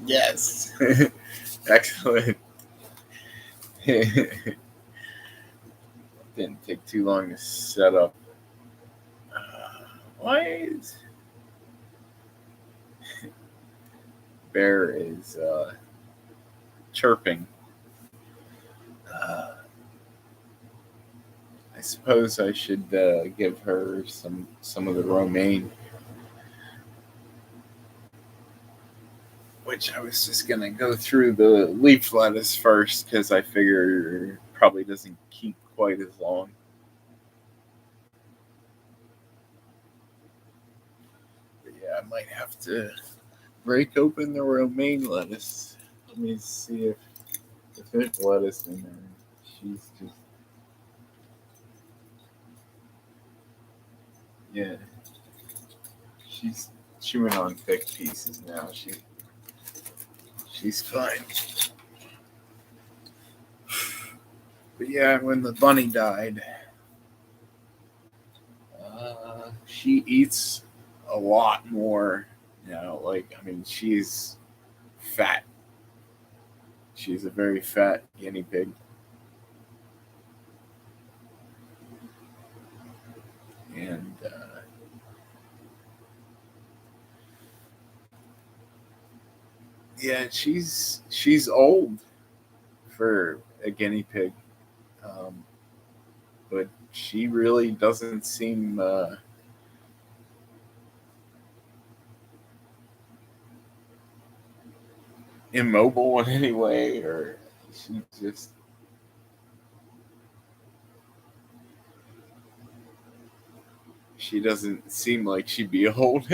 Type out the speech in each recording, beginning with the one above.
Yes. Excellent. Didn't take too long to set up. Why is Bear is chirping? I suppose I should give her some of the romaine, which I was just gonna go through the leaf lettuce first because I figure it probably doesn't keep quite as long. But yeah, I might have to break open the romaine lettuce. Let me see if there's lettuce in there. She's just yeah. She's chewing on thick pieces now. She's fine. But yeah, when the bunny died, she eats a lot more. You know, like I mean, she's fat. She's a very fat guinea pig, and yeah, she's old for a guinea pig, um, but she really doesn't seem immobile in any way, or she just she doesn't seem like she'd be old.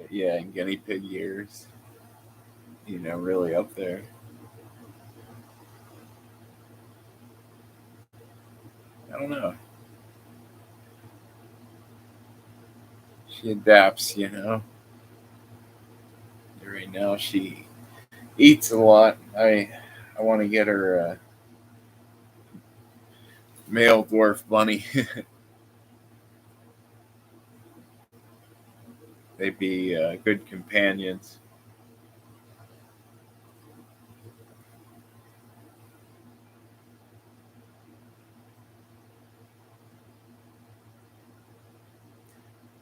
Yeah, in guinea pig years, really up there. I don't know. She adapts. Right now, she eats a lot. I want to get her a male dwarf bunny. They'd be good companions.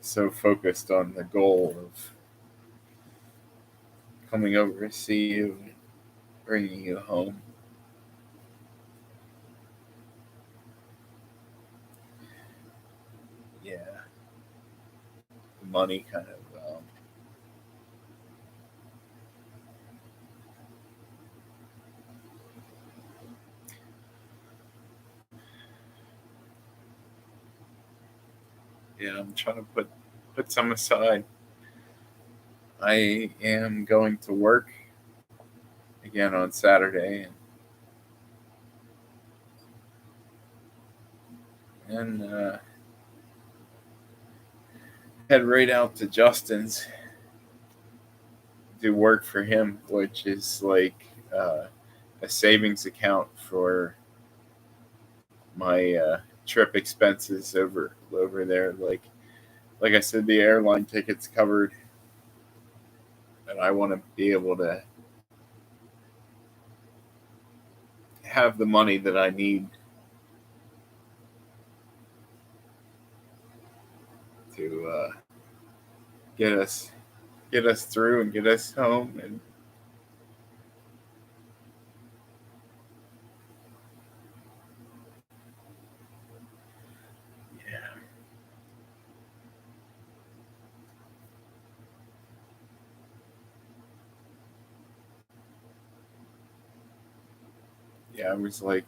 So focused on the goal of coming over to see you, and bringing you home. Yeah, the money kind of. Yeah, I'm trying to put some aside. I am going to work again on Saturday, and head right out to Justin's, do work for him, which is like uh, a savings account for my trip expenses over there. Like I said, the airline tickets covered, and I want to be able to have the money that I need to get us through and get us home. And yeah, yeah, I was like,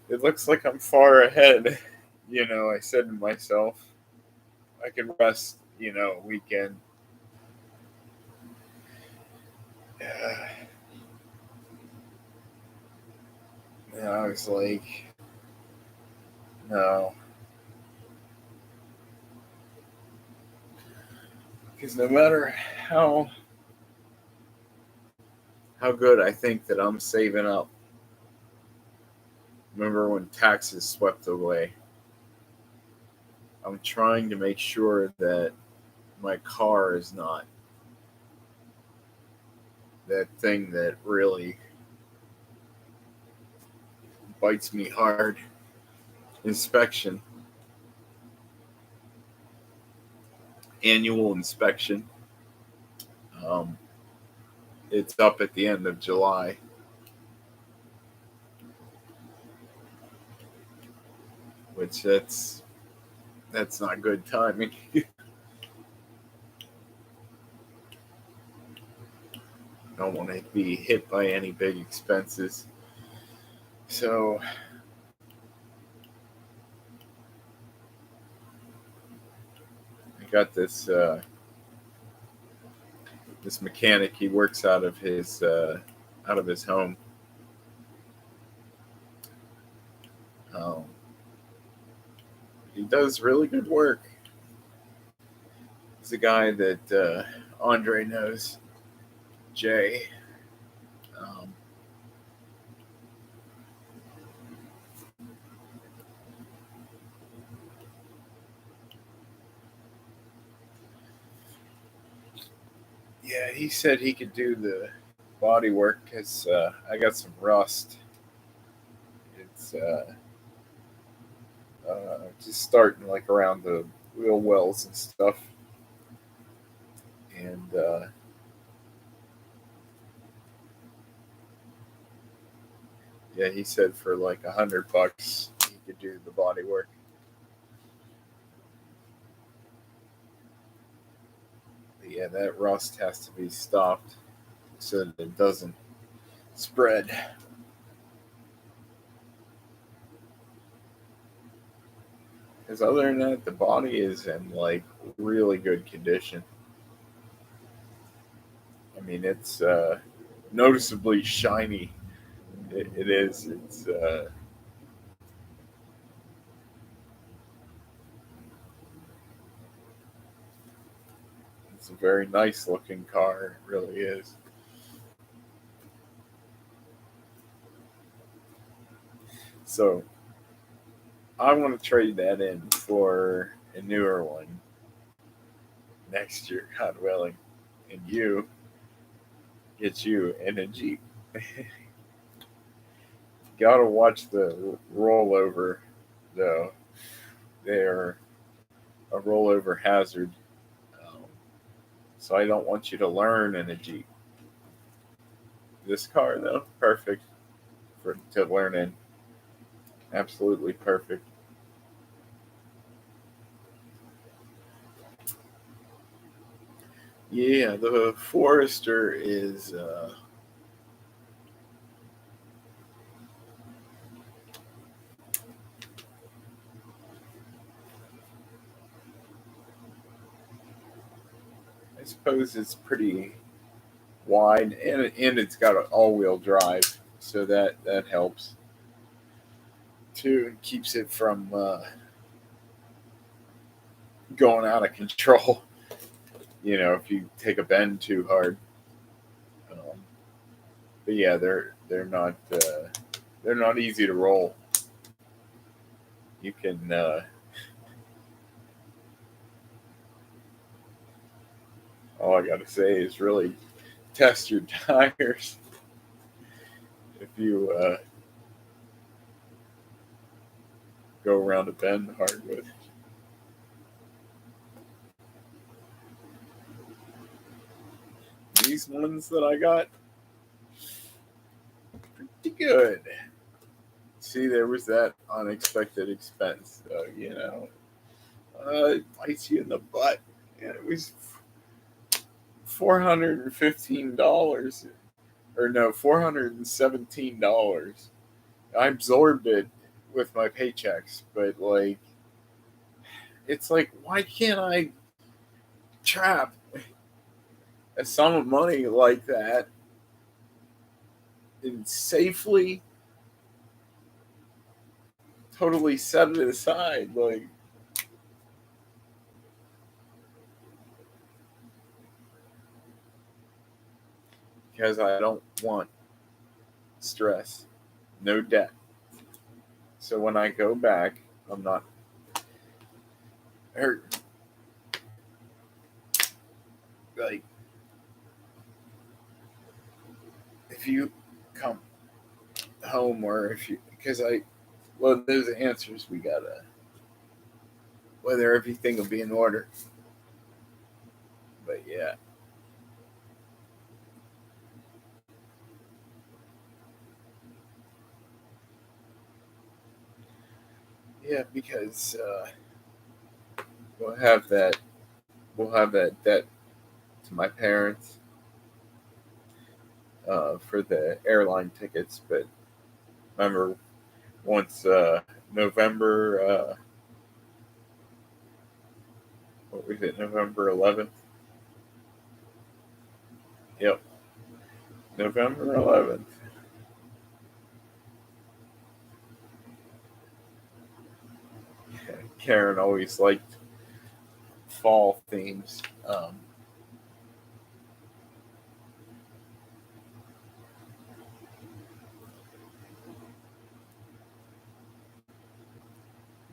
it looks like I'm far ahead. I said to myself, I can rest, a weekend. Yeah, yeah, I was like, no, because no matter how good I think that I'm saving up, remember when taxes swept away, I'm trying to make sure that my car is not that thing that really bites me hard. Inspection, annual inspection. Um, it's up at the end of July, which that's not good timing. Don't want to be hit by any big expenses. So I got this mechanic. He works out of his home. Um, he does really good work. He's a guy that Andre knows, Jay. Um, yeah, he said he could do the body work because I got some rust. It's just starting like around the wheel wells and stuff. And yeah, he said for like $100 he could do the body work. But yeah, that rust has to be stopped so that it doesn't spread. Because other than that, the body is in like really good condition. I mean, it's noticeably shiny. It is. It's a very nice looking car. It really is. So I want to trade that in for a newer one next year, God willing, and you get you in a Jeep. Gotta watch the rollover though. They're a rollover hazard. Um, so I don't want you to learn in a Jeep. This car though, perfect for to learn in. Absolutely perfect. Yeah, the Forester is I suppose it's pretty wide, and it's got an all-wheel drive, so that helps too, and keeps it from going out of control. If you take a bend too hard. Um, but yeah, they're not easy to roll. You can all I gotta say is really test your tires if you go around a bend hardwood. These ones that I got, pretty good. See, there was that unexpected expense, it bites you in the butt. And it was $415, or no, $417. I absorbed it with my paychecks, but like, it's like, why can't I trap a sum of money like that and safely, totally set it aside? Like, because I don't want stress, no debt. So when I go back, I'm not hurt. Like, if you come home, or if you, because well, there's answers we gotta, whether everything will be in order. But yeah. Yeah, because we'll have that debt to my parents for the airline tickets. But remember, once November, what was it, November 11th? Yep, November 11th. Karen always liked fall themes.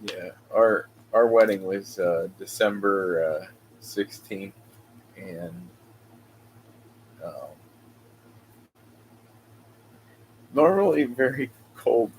Yeah, our wedding was December 16th, and um, normally very cold.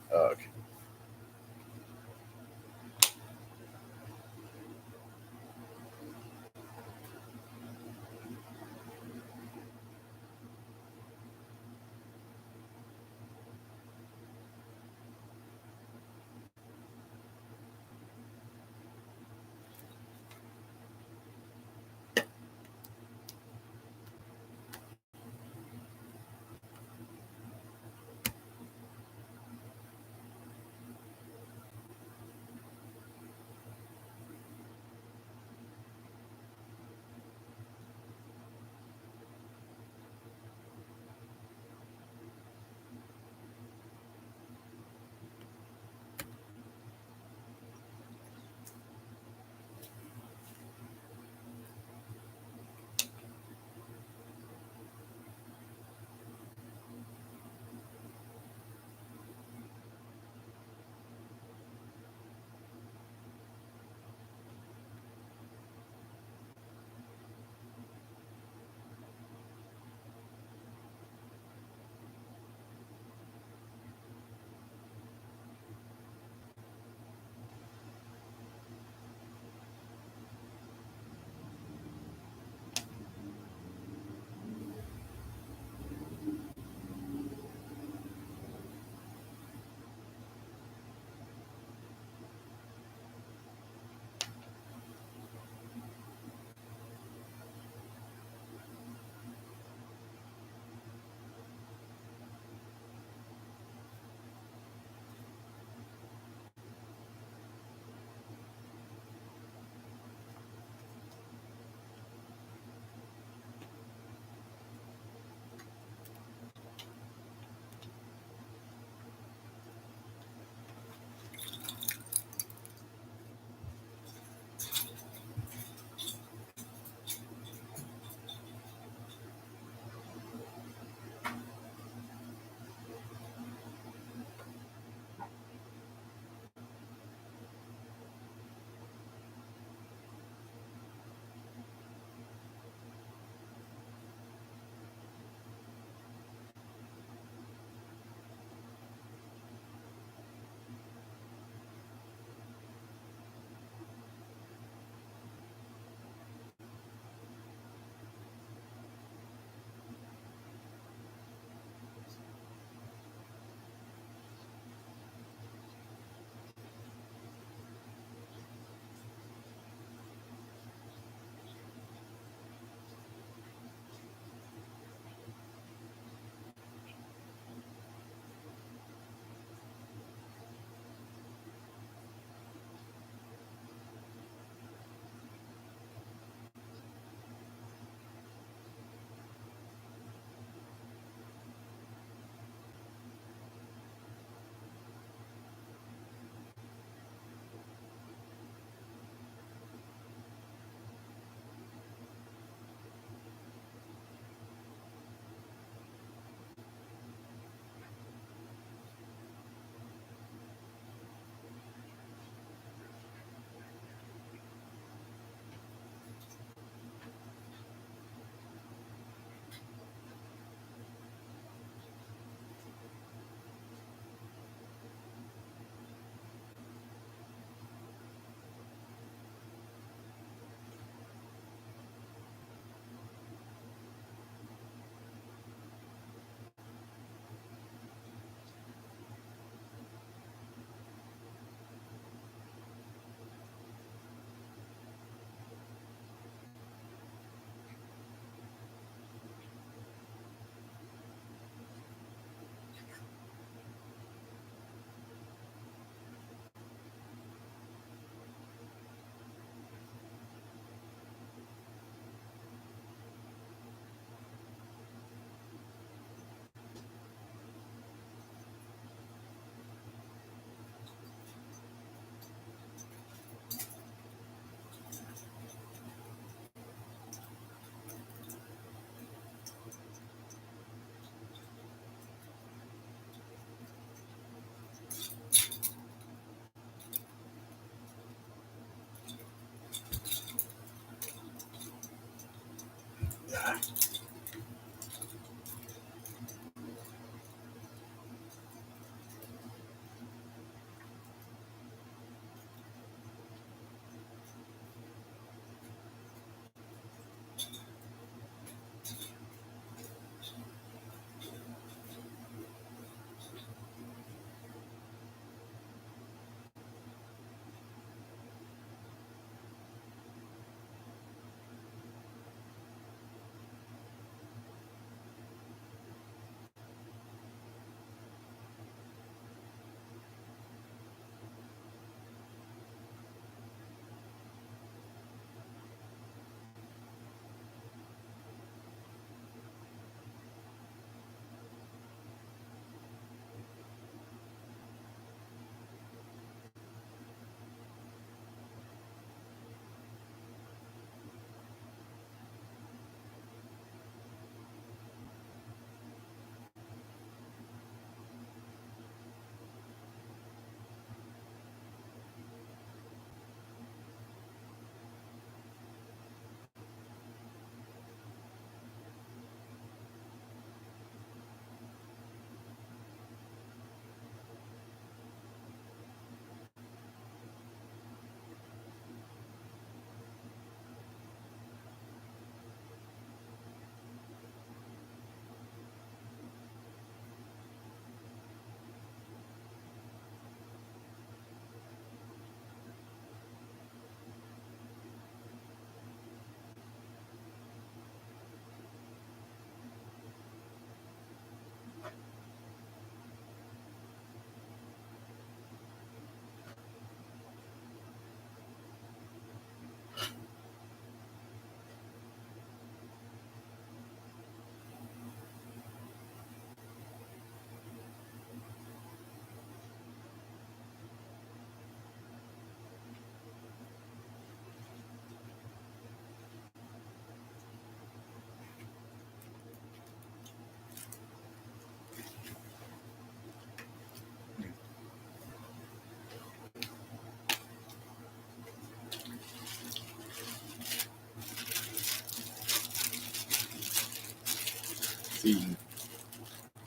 just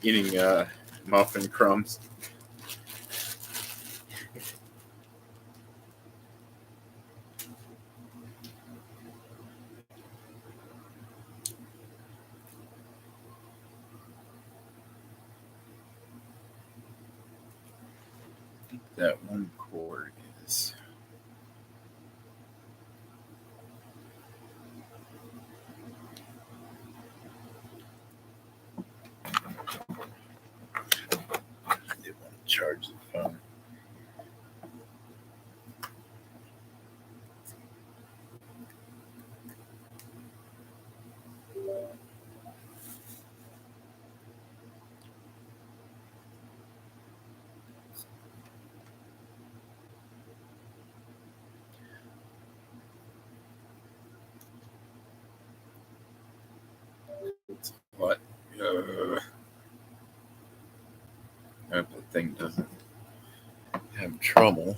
eating muffin crumbs. That one cord is. I did want to charge the phone. What? I hope the thing doesn't have trouble.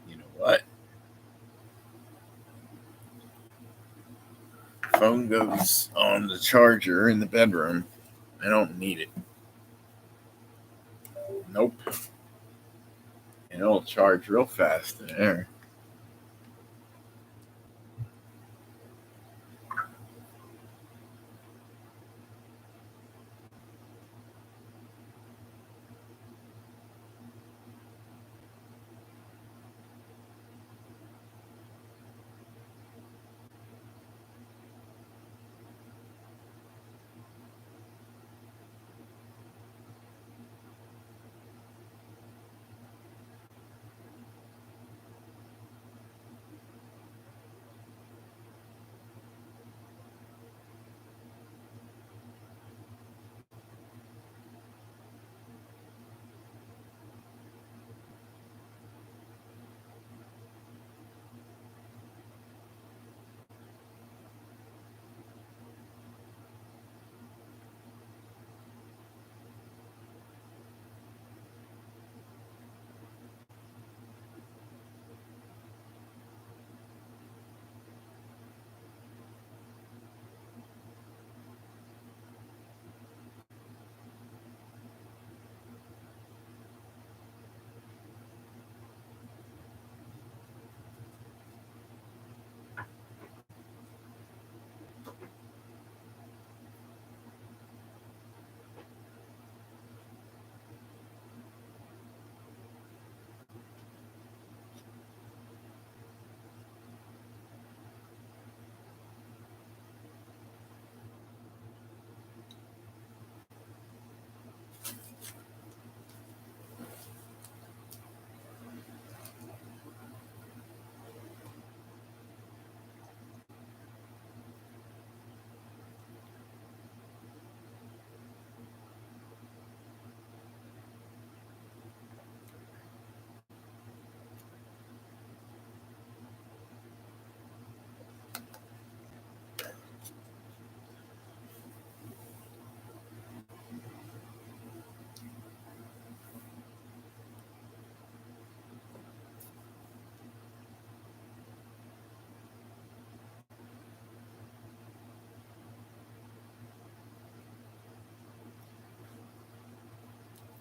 You know what? Phone goes on the charger in the bedroom. I don't need it. Nope. And it'll charge real fast in there.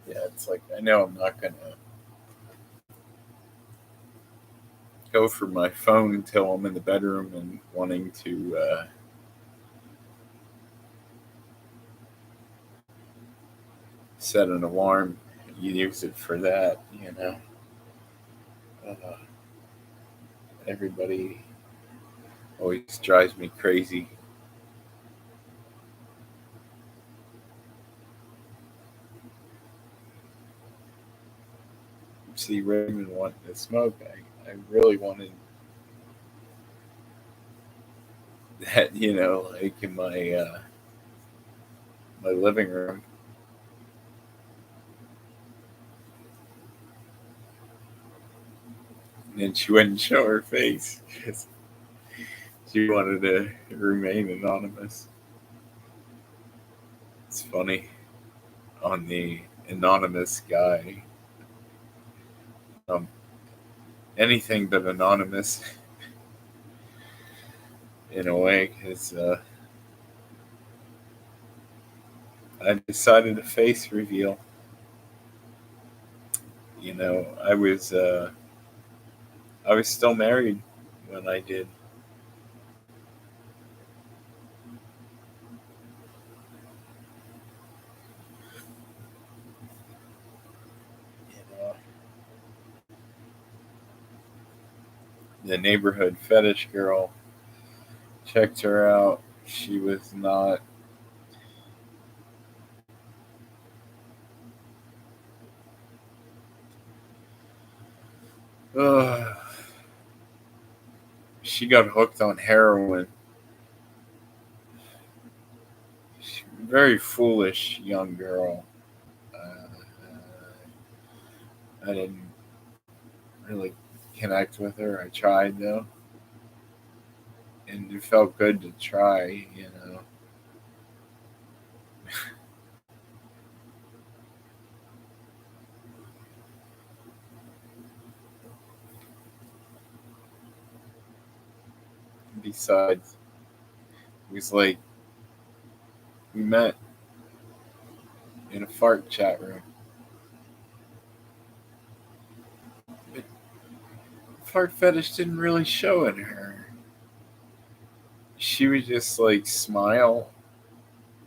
Yeah, it's like I know I'm not gonna go for my phone until I'm in the bedroom and wanting to set an alarm. You use it for that, you know. Uh, Everybody always drives me crazy. See Raymond wanting to smoke. I really wanted that, you know, like in my living room. And then she wouldn't show her face because she wanted to remain anonymous. It's funny on the anonymous guy um, anything but anonymous in a way, because I decided a face reveal. I was still married when I did. You know, the neighborhood fetish girl checked her out. She was not. Uh, she got hooked on heroin. Very foolish young girl. I didn't really connect with her. I tried though, and it felt good to try. Besides, it was like we met in a fart chat room. But fart fetish didn't really show in her. She would just like smile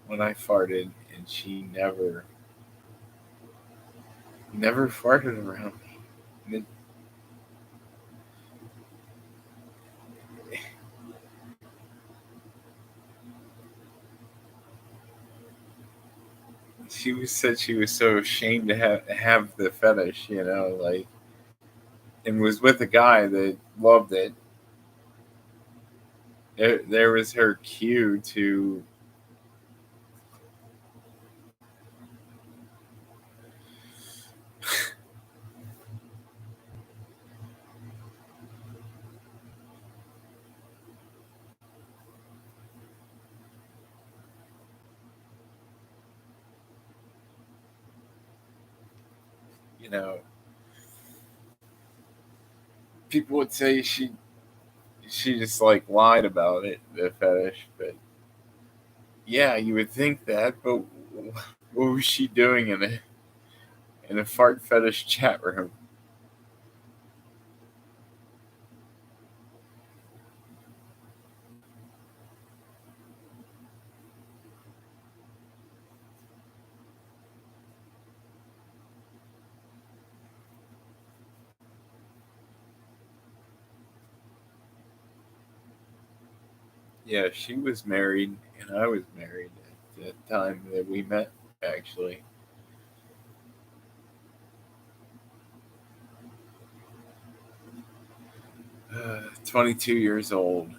when I farted, and she never farted around me. And said she was so ashamed to have the fetish, like, and was with a guy that loved it. There was her cue to, you know, people would say she just like lied about it, the fetish, but yeah, you would think that, but what was she doing in a fart fetish chat room? Yeah, she was married and I was married at the time that we met. Actually, 22 years old,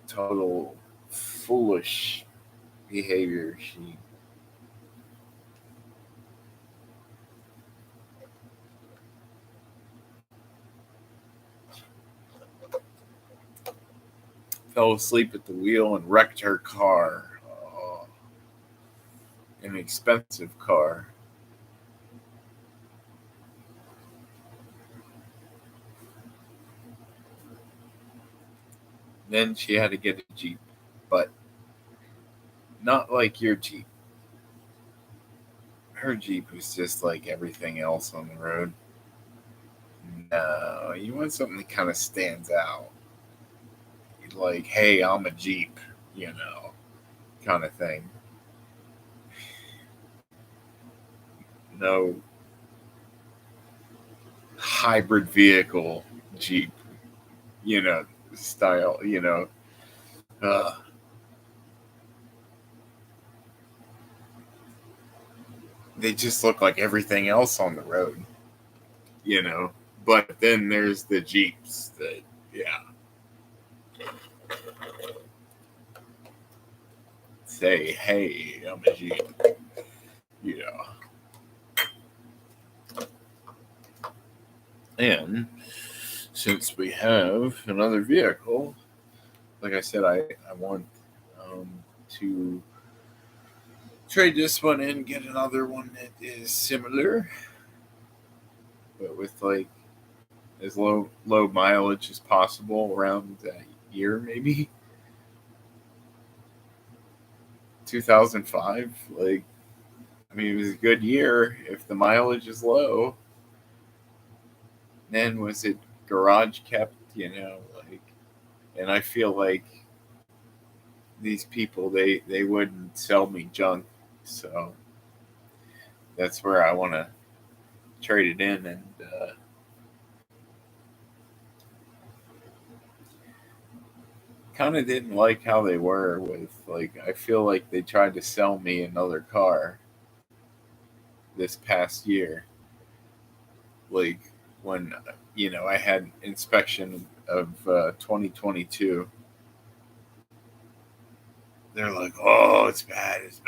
total foolish behavior. She fell asleep at the wheel and wrecked her car. An expensive car. Then she had to get a Jeep, but not like your Jeep. Her Jeep was just like everything else on the road. No, you want something that kind of stands out. Like, hey, I'm a Jeep, you know, kind of thing. No hybrid vehicle Jeep, style, Uh, they just look like everything else on the road, you know. But then there's the Jeeps that, yeah, say, hey, I'm a Jeep, you know. And since we have another vehicle, like I said, I want to trade this one in, get another one that is similar, but with like as low mileage as possible around that year, maybe 2005. Like, I mean, it was a good year. If the mileage is low, then was it garage kept? Like, and I feel like these people they wouldn't sell me junk, so that's where I want to trade it in. And kind of didn't like how they were with, like, I feel like they tried to sell me another car this past year, like when I had inspection of 2022. They're like, oh, it's bad, it's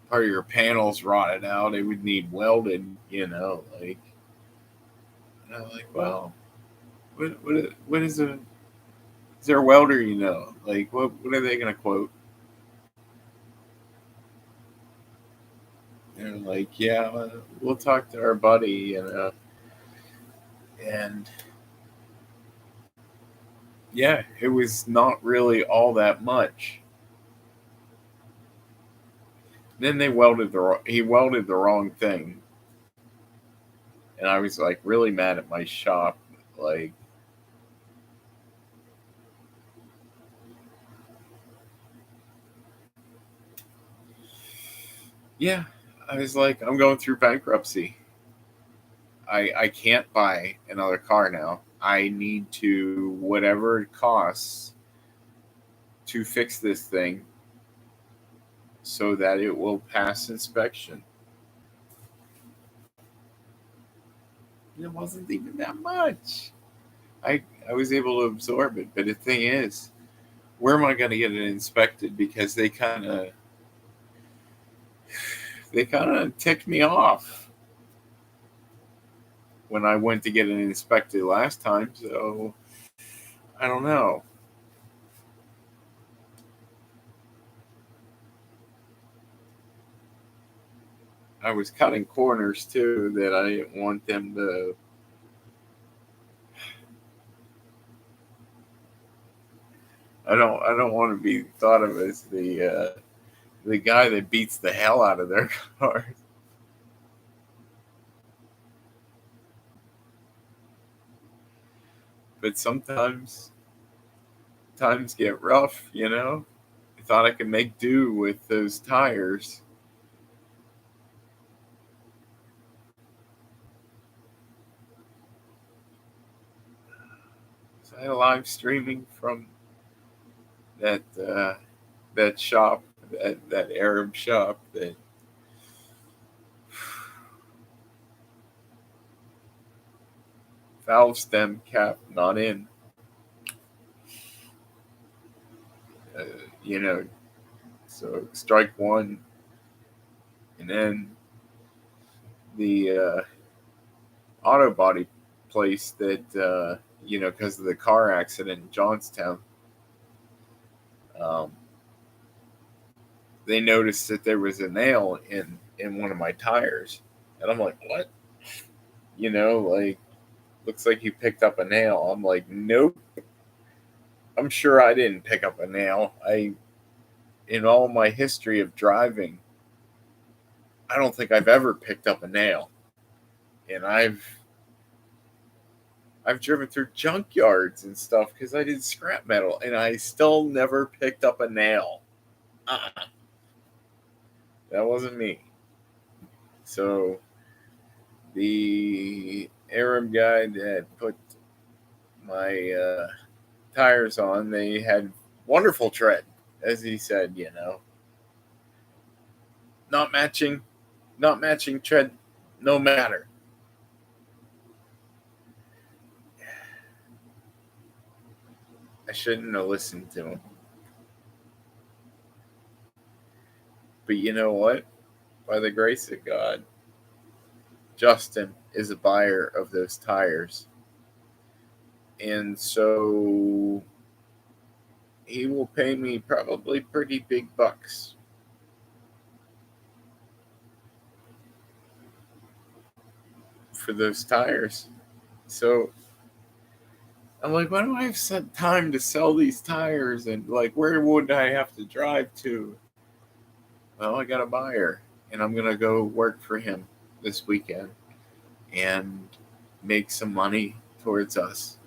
part of your panels rotted out, it would need welded, like. And I'm like, well, what is there a welder, like, what are they gonna quote? They're like, yeah, we'll talk to our buddy, and yeah, it was not really all that much. Then he welded the wrong thing, and I was like really mad at my shop. Like, yeah, I was like, I'm going through bankruptcy. I can't buy another car now. I need to, whatever it costs to fix this thing so that it will pass inspection. It wasn't even that much. I was able to absorb it, but the thing is, where am I going to get it inspected? Because they kind of ticked me off when I went to get it inspected last time. So I don't know. I was cutting corners too that I didn't want them to. I don't want to be thought of as the guy that beats the hell out of their cars. But sometimes times get rough. I thought I could make do with those tires. So I had live streaming from that that shop, that Arab shop, that valve stem cap not in. Uh, you know, so strike one, and then the auto body place that because of the car accident in Johnstown, um, they noticed that there was a nail in one of my tires, and I'm like, what? Like, looks like you picked up a nail. I'm like, nope. I'm sure I didn't pick up a nail. In all my history of driving, I don't think I've ever picked up a nail. And I've driven through junkyards and stuff because I did scrap metal, and I still never picked up a nail. Uh-uh. That wasn't me. So the Arab guy that put my tires on, they had wonderful tread, as he said. Not matching, not matching tread, no matter. I shouldn't have listened to him. But you know what? By the grace of God, Justin is a buyer of those tires. And so he will pay me probably pretty big bucks. for those tires. So I'm like, when do I have time to sell these tires? And like, where would I have to drive to? Well, I got a buyer, and I'm gonna go work for him this weekend and make some money towards us.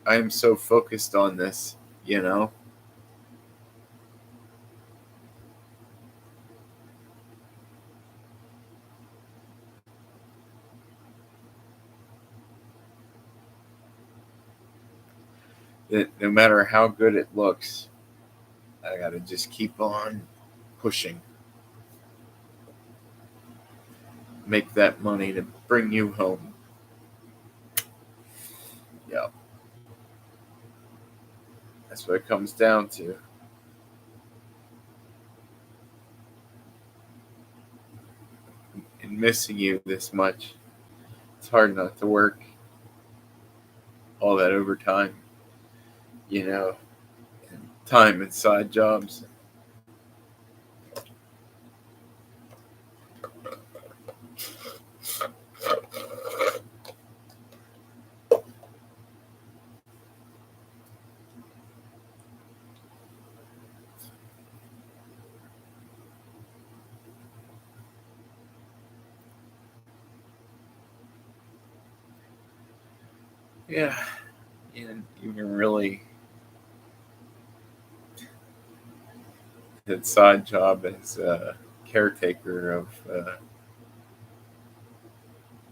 I am so focused on this, you know. That no matter how good it looks, I gotta just keep on pushing. Make that money to bring you home. Yeah, that's what it comes down to. And missing you this much, it's hard not to work all that overtime, you know, and time and side jobs. Yeah, and even really that side job as a caretaker of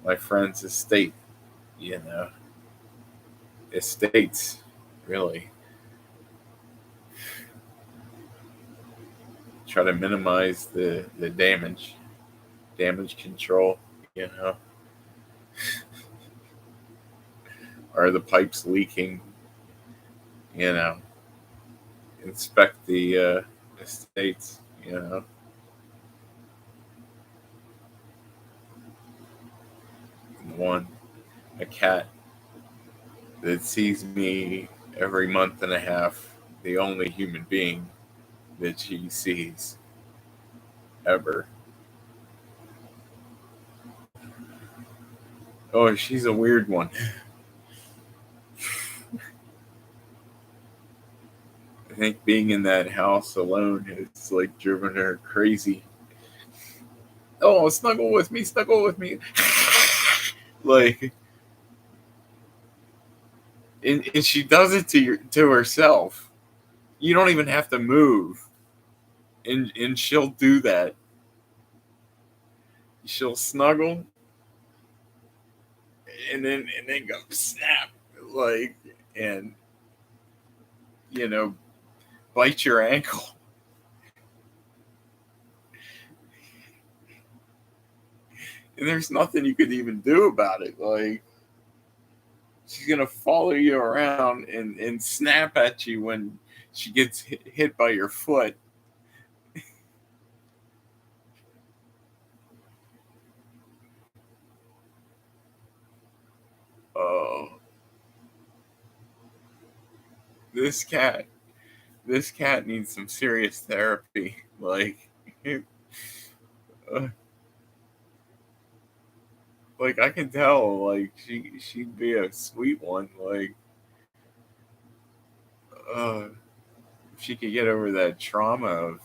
my friend's estate, you know, estates, really. Try to minimize the damage control, you know. Are the pipes leaking? You know, inspect the estates, you know. One, a cat that sees me every month and a half, the only human being that she sees ever. Oh, she's a weird one. I think being in that house alone has like driven her crazy. Oh, snuggle with me. Like, and she does it to herself. You don't even have to move, and she'll do that. She'll snuggle, and then go snap, like, and you know, bite your ankle. And there's nothing you could even do about it. Like, she's gonna follow you around and snap at you when she gets hit by your foot. Oh, this cat, this cat needs some serious therapy. Like, uh, like I can tell. Like she'd be a sweet one. Like, if she could get over that trauma of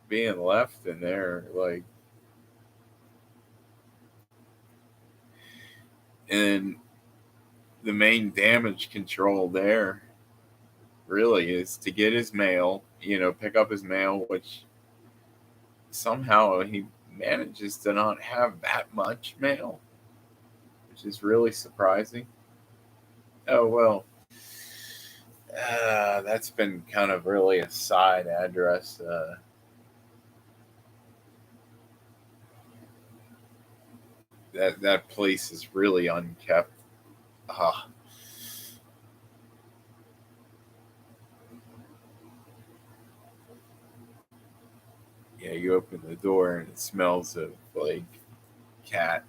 being left in there, like, and the main damage control there really is to get his mail, you know, pick up his mail, which somehow he manages to not have that much mail, which is really surprising. Oh, well, that's been kind of really a side address. That place is really unkept. Ah, yeah, you open the door and it smells of like cat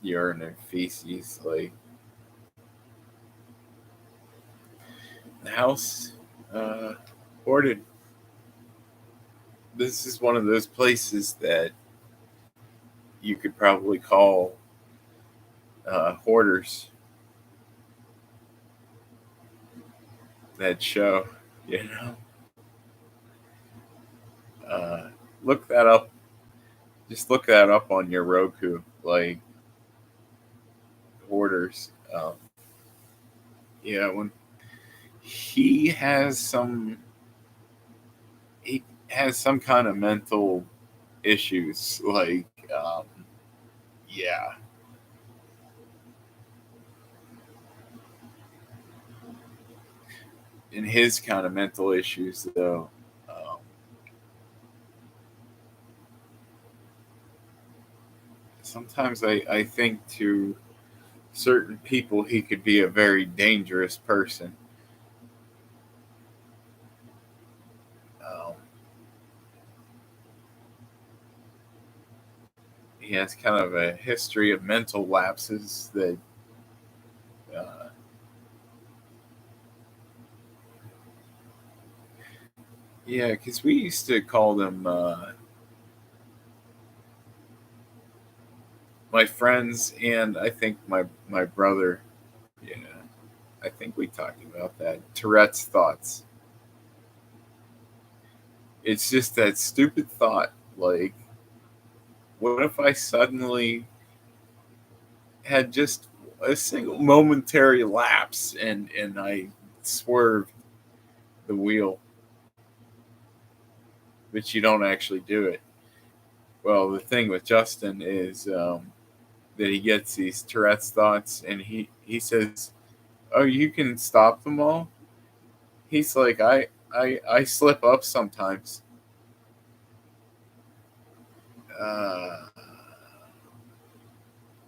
urine and feces. Like, the house, uh, hoarded. This is one of those places that you could probably call Hoarders, that show, you know. Look that up. Just look that up on your Roku, like Hoarders. Yeah, when he has some, he has some kind of mental issues, like yeah. In his kind of mental issues, though, sometimes I think to certain people he could be a very dangerous person. Um, he has kind of a history of mental lapses that, uh, yeah, because we used to call them my friends, and I think my brother. Yeah, I think we talked about that. Tourette's thoughts. It's just that stupid thought. Like, what if I suddenly had just a single momentary lapse and I swerved the wheel, but you don't actually do it. Well, the thing with Justin is that he gets these Tourette's thoughts, and he says, "Oh, you can stop them all." He's like, I slip up sometimes. Uh,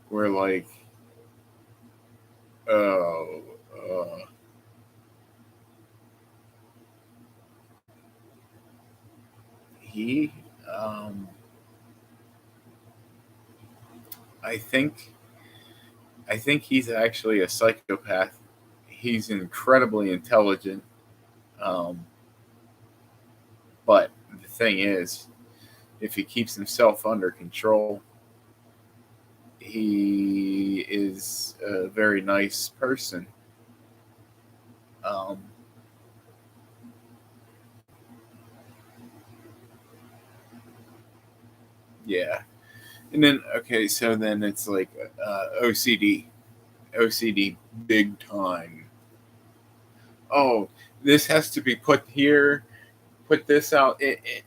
we're like, oh, he, um, I think, I think he's actually a psychopath. He's incredibly intelligent, um, but the thing is, if he keeps himself under control, he is a very nice person. Um, yeah, and then okay, so then it's like OCD, OCD big time. Oh, this has to be put here, put this out,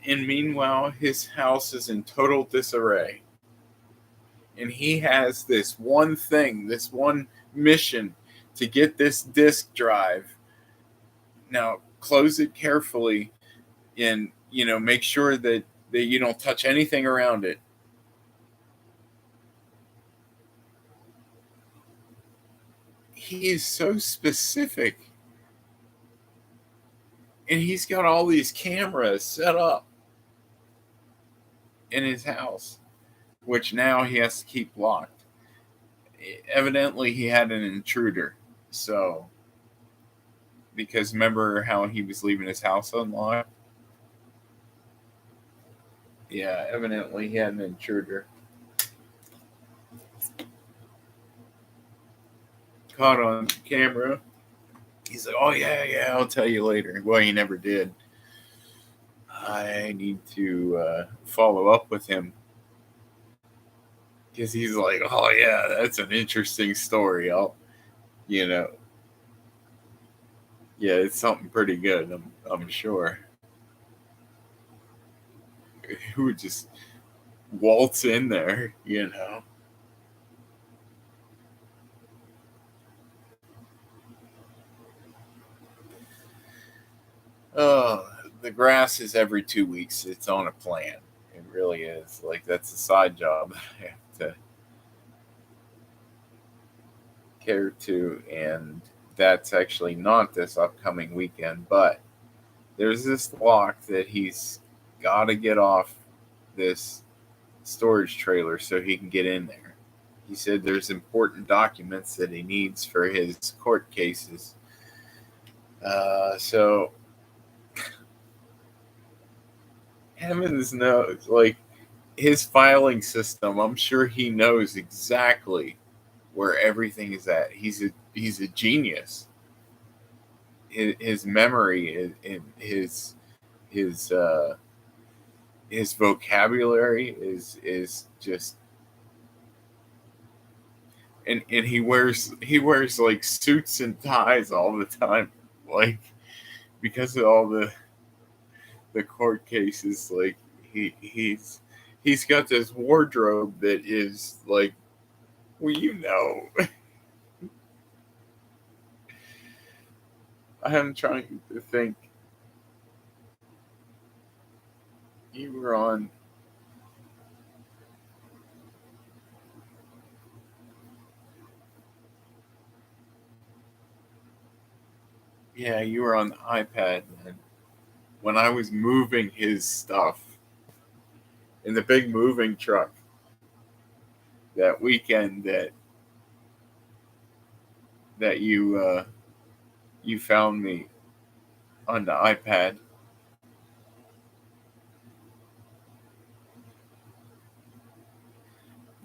and meanwhile his house is in total disarray, and he has this one thing, this one mission to get this disk drive. Now close it carefully, and make sure that you don't touch anything around it. He is so specific, and he's got all these cameras set up in his house, which now he has to keep locked. Evidently, he had an intruder. So, because remember how he was leaving his house unlocked? Yeah, evidently he had an intruder. Caught on camera. He's like, "Oh yeah, yeah, I'll tell you later." Well, he never did. I need to follow up with him because he's like, "Oh yeah, that's an interesting story." You know, yeah, it's something pretty good. I'm sure. Who would just waltz in there? Oh, the grass is every 2 weeks. It's on a plan. It really is. Like that's a side job I have to care to, and that's actually not this upcoming weekend. But there's this lock that he's got to get off this storage trailer so he can get in there. He said there's important documents that he needs for his court cases. So heavens knows, like his filing system, I'm sure he knows exactly where everything is at. He's a genius. His memory and his his vocabulary is just, and he wears like suits and ties all the time, like, because of all the court cases. Like, he's got this wardrobe that is like, well, I'm trying to think. You were on. Yeah, you were on the iPad, man. When I was moving his stuff in the big moving truck that weekend that you found me on the iPad,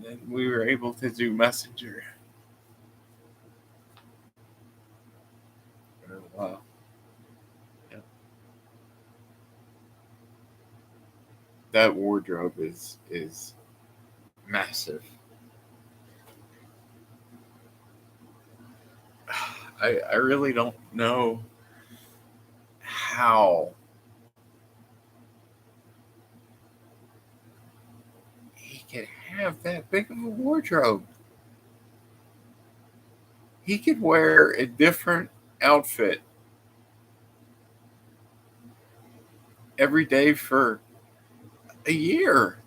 and we were able to do Messenger. Oh, wow. Yeah. That wardrobe is massive. I really don't know how he could have that big of a wardrobe. He could wear a different outfit every day for a year.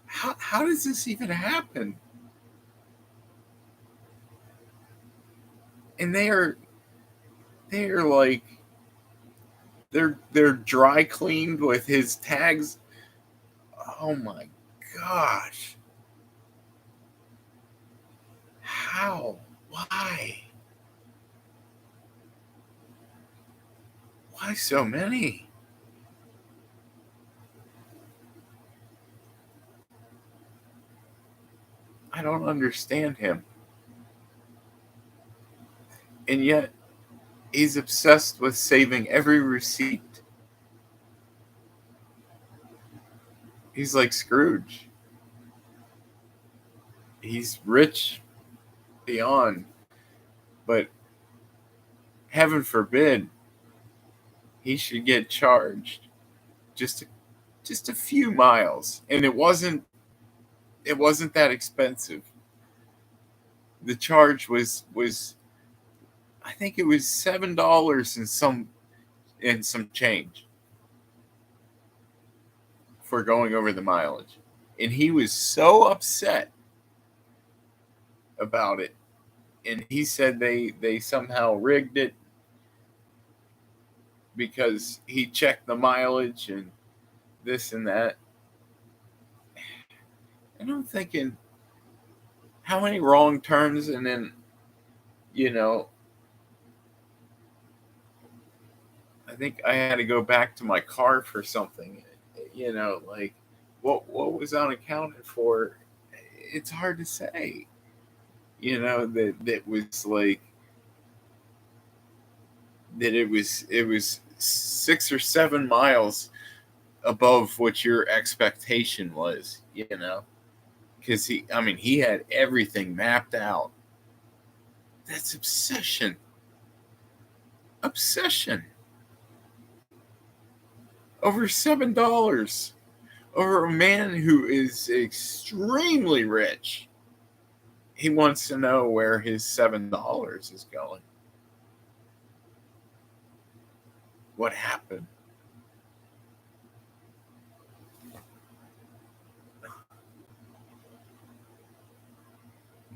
How does this even happen? And they are like, they're dry cleaned with his tags. Oh my gosh. How? Why? Why so many? I don't understand him. And yet he's obsessed with saving every receipt. He's like Scrooge. He's rich beyond, but heaven forbid he should get charged just just a few miles, and it wasn't that expensive. The charge was I think it was $7 and some change for going over the mileage, and he was so upset about it. And he said they somehow rigged it because he checked the mileage and this and that. And I'm thinking, how many wrong turns, and then, you know, I think I had to go back to my car for something. Like, what was unaccounted for? It's hard to say. That was like that it was 6 or 7 miles above what your expectation was. Because he had everything mapped out. That's obsession. Obsession. Over $7. Over a man who is extremely rich. He wants to know where his $7 is going. What happened?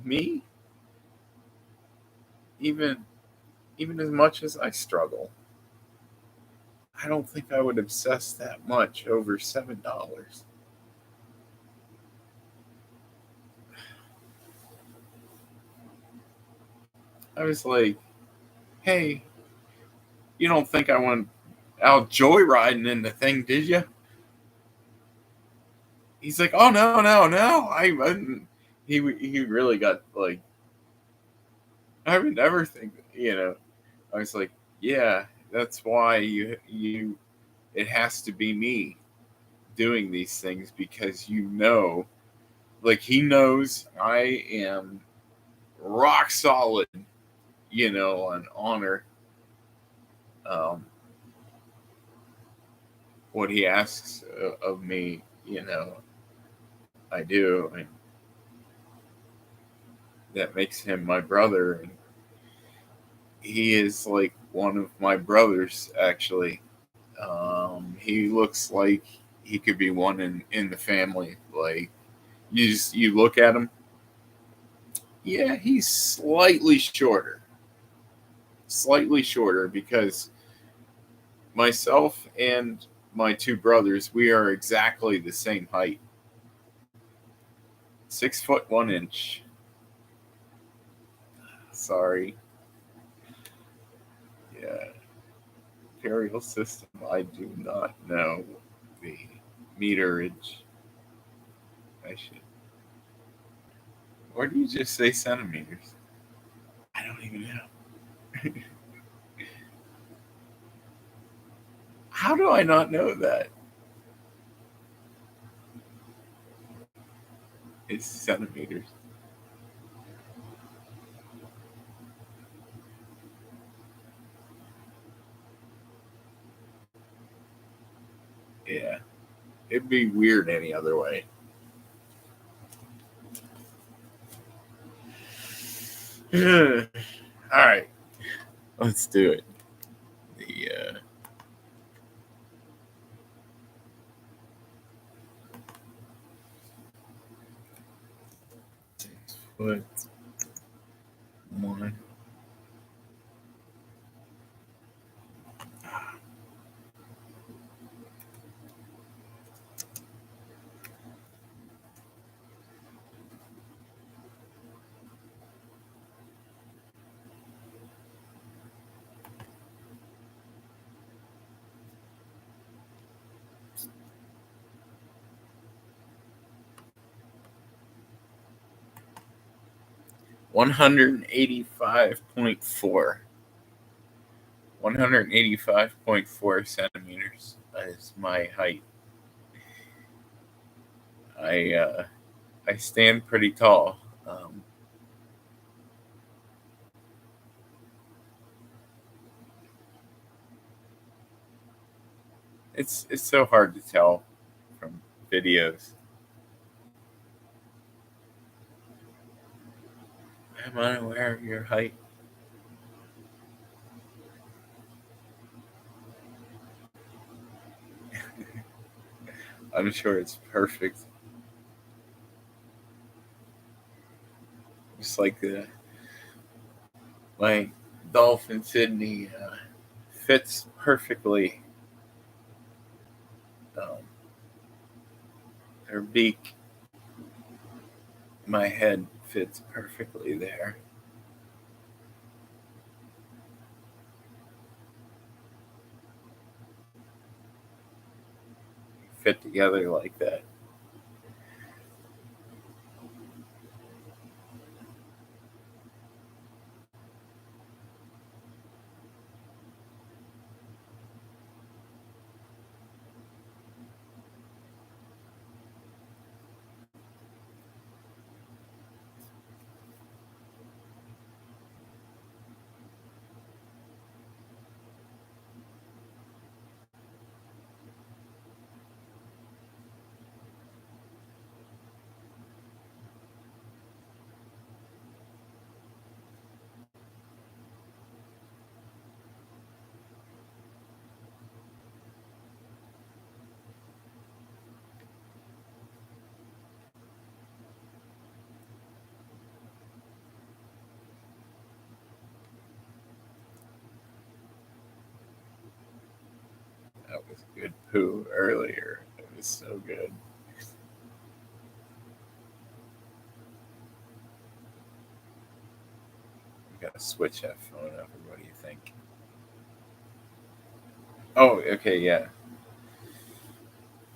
Me? Even as much as I struggle, I don't think I would obsess that much over $7. I was like, hey, you don't think I went out joyriding in the thing, did you? he's like, oh no, no, no, he really got like, I would never think, I was like, yeah, that's why it has to be me doing these things, because like he knows I am rock solid, on honor. Um, what he asks of me, I do, and that makes him my brother. And he is like one of my brothers, actually. He looks like he could be one in the family. Like you look at him, yeah, he's slightly shorter, because myself and my two brothers, we are exactly the same height, 6 foot 1 inch. Sorry, yeah, imperial system. I do not know the meterage. I should. Or do you just say centimeters? I don't even know. How do I not know that? It's centimeters. Yeah, it'd be weird any other way. All right, let's do it. The 6 foot one. 185.4. 185.4 centimeters is my height. I uh, I stand pretty tall. It's so hard to tell from videos. I'm unaware of your height. I'm sure it's perfect. Just like my dolphin Sydney fits perfectly. Um, her beak, my head fits perfectly there. Fit together like that. That was good poo earlier. It was so good. We gotta switch that phone over. What do you think? Oh, okay, yeah.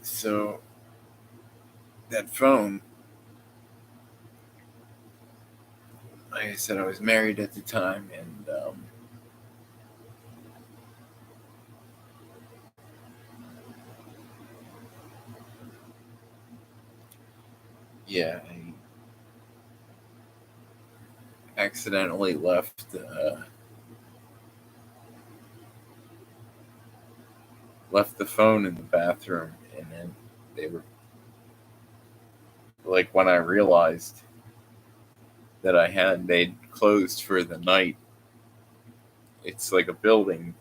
So that phone, like I said, I was married at the time, and yeah, I accidentally left the phone in the bathroom, and then they were like, when I realized that they'd closed for the night. It's like a building.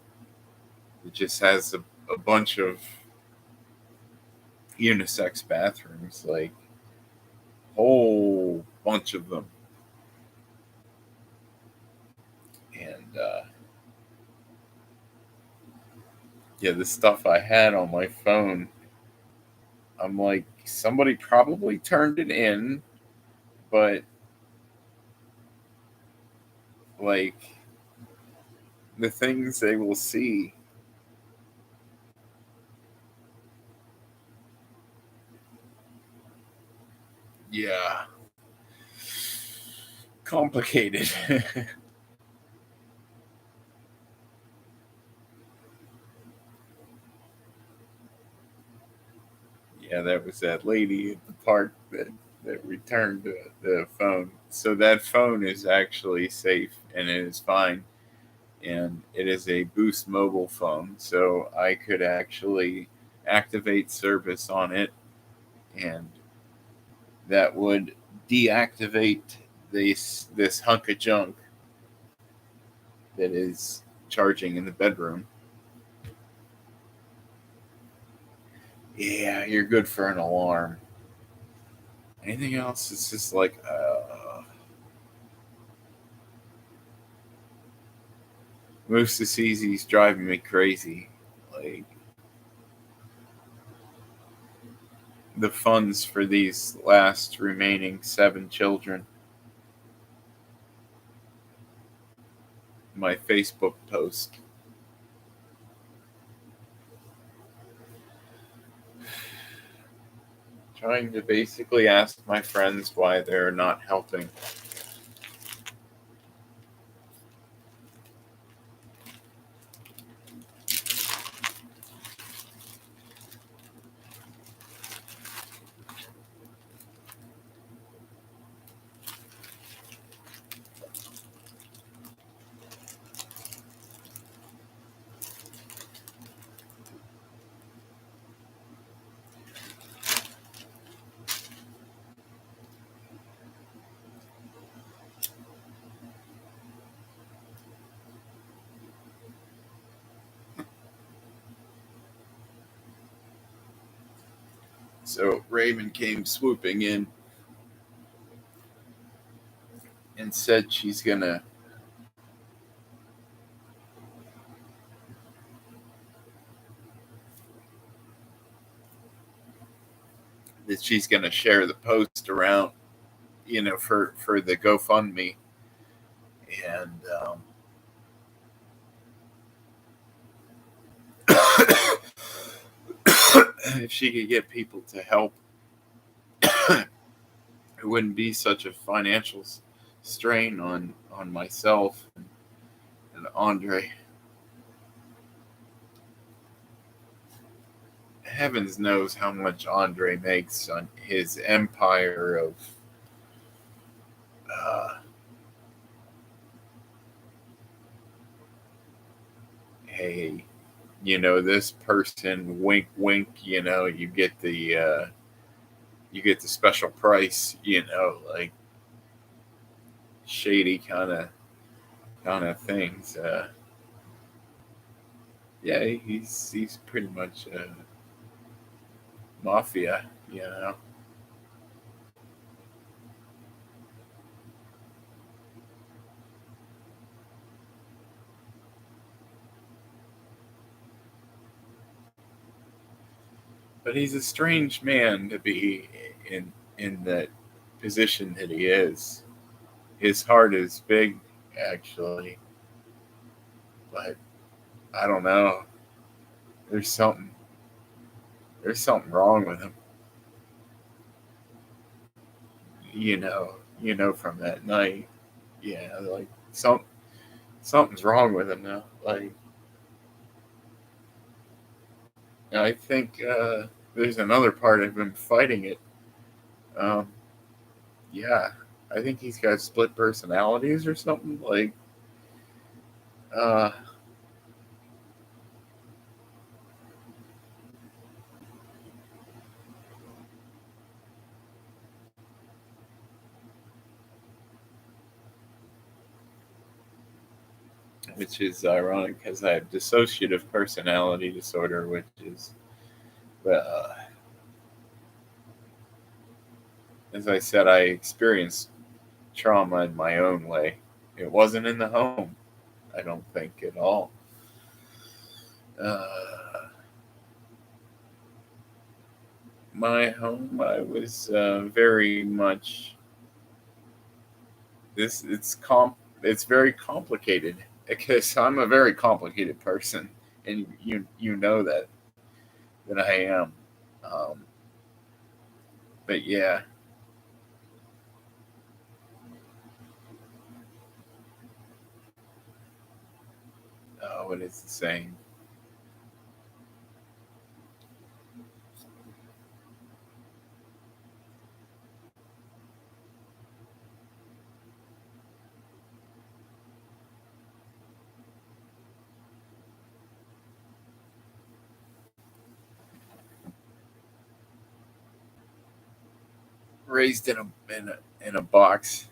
It just has a bunch of unisex bathrooms, like whole bunch of them, and yeah, the stuff I had on my phone, I'm like, somebody probably turned it in, but like the things they will see, yeah, complicated. Yeah, that was that lady at the park that returned the phone. So that phone is actually safe and it is fine. And it is a Boost mobile phone. So I could actually activate service on it, and that would deactivate this hunk of junk that is charging in the bedroom. Yeah, you're good for an alarm. Anything else? It's just like, Moose Easy's driving me crazy. Like, the funds for these last remaining 7 children. My Facebook post. Trying to basically ask my friends why they're not helping. So Raven came swooping in and said she's gonna share the post around, for the GoFundMe, and if she could get people to help, it wouldn't be such a financial strain on myself and Andre. Heavens knows how much Andre makes on his empire of uh, hey, this person, wink wink, you get the special price, like shady kind of things. Yeah, he's pretty much mafia. But he's a strange man to be in that position that he is. His heart is big, actually, but I don't know. There's something there's something wrong with him. from that night, yeah, like something's wrong with him now. Like, I think there's another part of him fighting it. Um, yeah, I think he's got split personalities or something. Like, uh, which is ironic because I have dissociative personality disorder, which is, uh, as I said, I experienced trauma in my own way. It wasn't in the home, I don't think at all. Uh, my home, I was very much this. It's very complicated because I'm a very complicated person, and you know that I am. Um, but yeah, what is the saying? Raised in a box.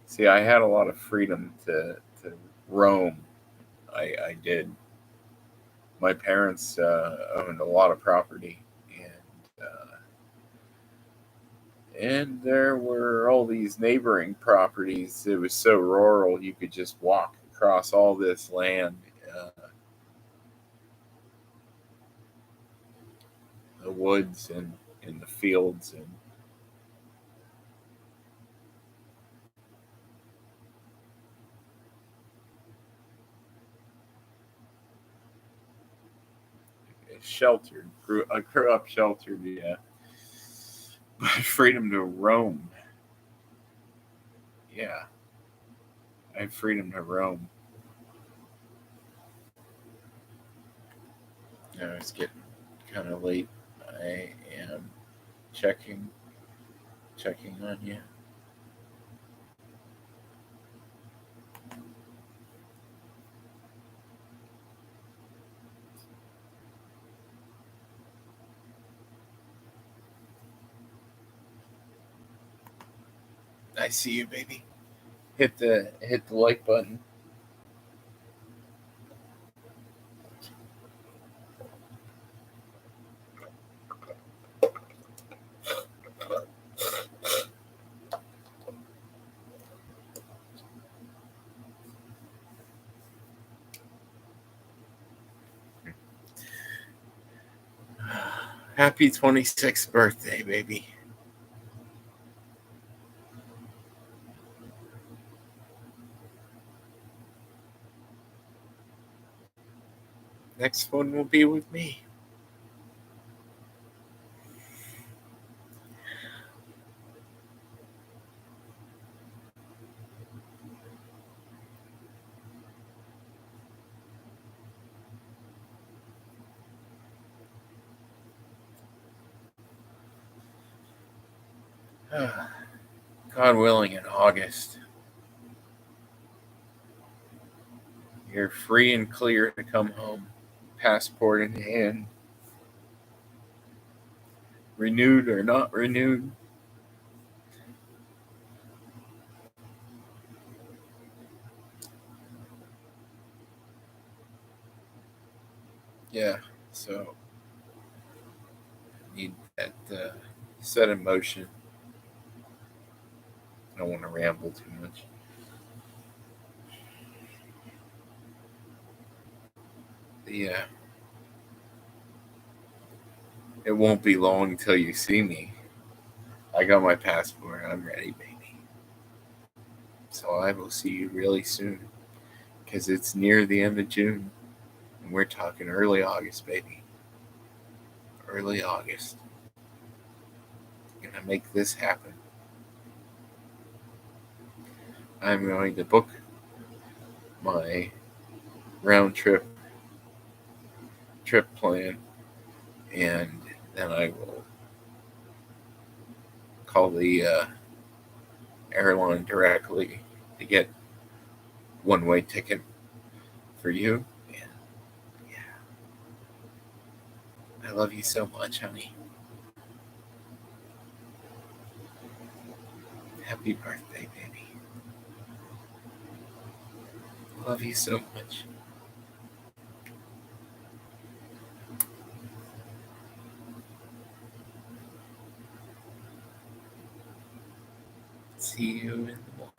See, I had a lot of freedom to roam. I did. My parents owned a lot of property, and there were all these neighboring properties. It was so rural, you could just walk across all this land, uh, the woods and the fields, and sheltered. I grew up sheltered, yeah. But freedom to roam, yeah. I have freedom to roam. It's getting kind of late. I am checking checking on you. I see you, baby. Hit the like button. Happy 26th birthday, baby. Next one will be with me. God willing, in August, you're free and clear to come home. Passport in hand, renewed or not renewed. Yeah, so need that set in motion. I don't want to ramble too much. Yeah, it won't be long till you see me. I got my passport. I'm ready, baby. So I will see you really soon, because it's near the end of June, and we're talking early August, baby. Early August. Gonna make this happen. I'm going to book my round trip plan, and then I will call the airline directly to get one-way ticket for you. And yeah, I love you so much, honey. Happy birthday, baby. Love you so much. See you in the morning.